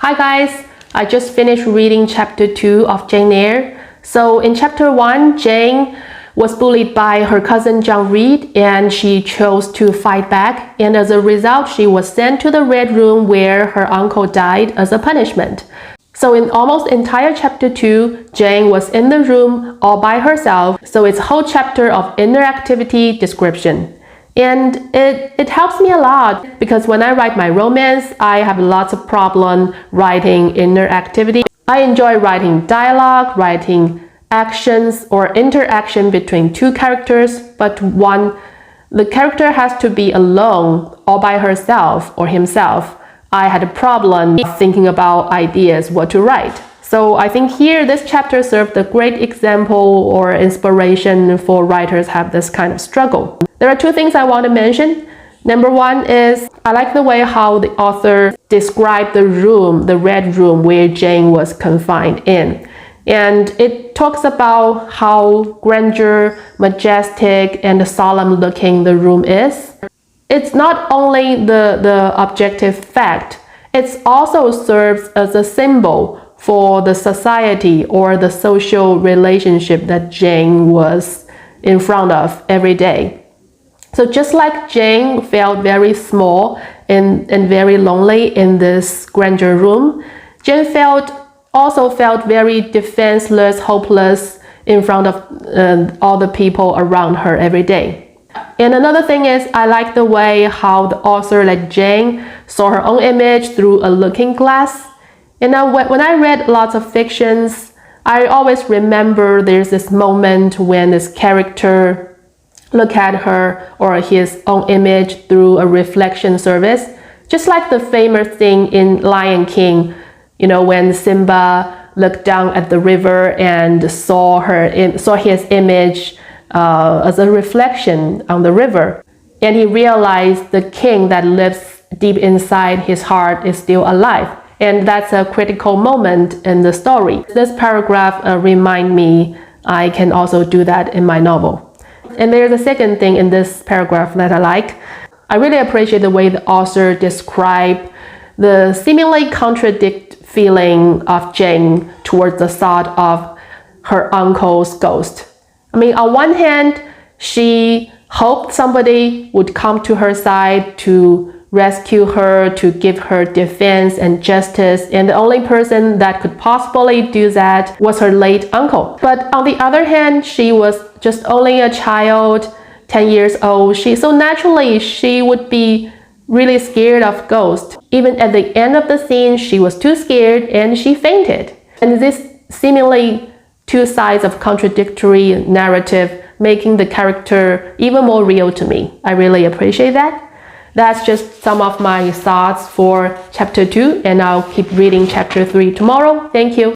Hi guys, I just finished reading chapter 2 of Jane Eyre. So in chapter 1, Jane was bullied by her cousin John Reed and she chose to fight back, and as a result she was sent to the Red Room where her uncle died as a punishment. So in almost entire chapter 2, Jane was in the room all by herself, so it's a whole chapter of inner activity description. And it helps me a lot because when I write my romance, I have lots of problem writing inner activity. I enjoy writing dialogue, writing actions or interaction between two characters, but the character has to be alone all by herself or himself. I had a problem thinking about ideas, what to write. So I think here this chapter served a great example or inspiration for writers have this kind of struggle. There are two things I want to mention. Number one is I like the way how the author described the room, the Red Room where Jane was confined in. And it talks about how grandeur, majestic, and solemn looking the room is. It's not only the objective fact, it also serves as a symbol for the society or the social relationship that Jane was in front of every day. So just like Jane felt very small and very lonely in this grandeur room, Jane also felt very defenseless, hopeless in front of all the people around her every day. And another thing is I like the way how the author, like Jane, saw her own image through a looking glass. And now when I read lots of fictions, I always remember there's this moment when this character look at her or his own image through a reflection surface, just like the famous thing in Lion King, when Simba looked down at the river and saw his image as a reflection on the river, and he realized the king that lives deep inside his heart is still alive. And that's a critical moment in the story. This paragraph reminds me I can also do that in my novel. And there's a second thing in this paragraph that I like. I really appreciate the way the author described the seemingly contradictory feeling of Jane towards the thought of her uncle's ghost. I mean, on one hand, she hoped somebody would come to her side to rescue her, to give her defense and justice, and the only person that could possibly do that was her late uncle. But on the other hand, she was just only a child, 10 years old, so naturally she would be really scared of ghosts. Even at the end of the scene, she was too scared and she fainted. And this seemingly two sides of contradictory narrative making the character even more real to me. I really appreciate that. That's just some of my thoughts for chapter 2, and I'll keep reading chapter 3 tomorrow. Thank you.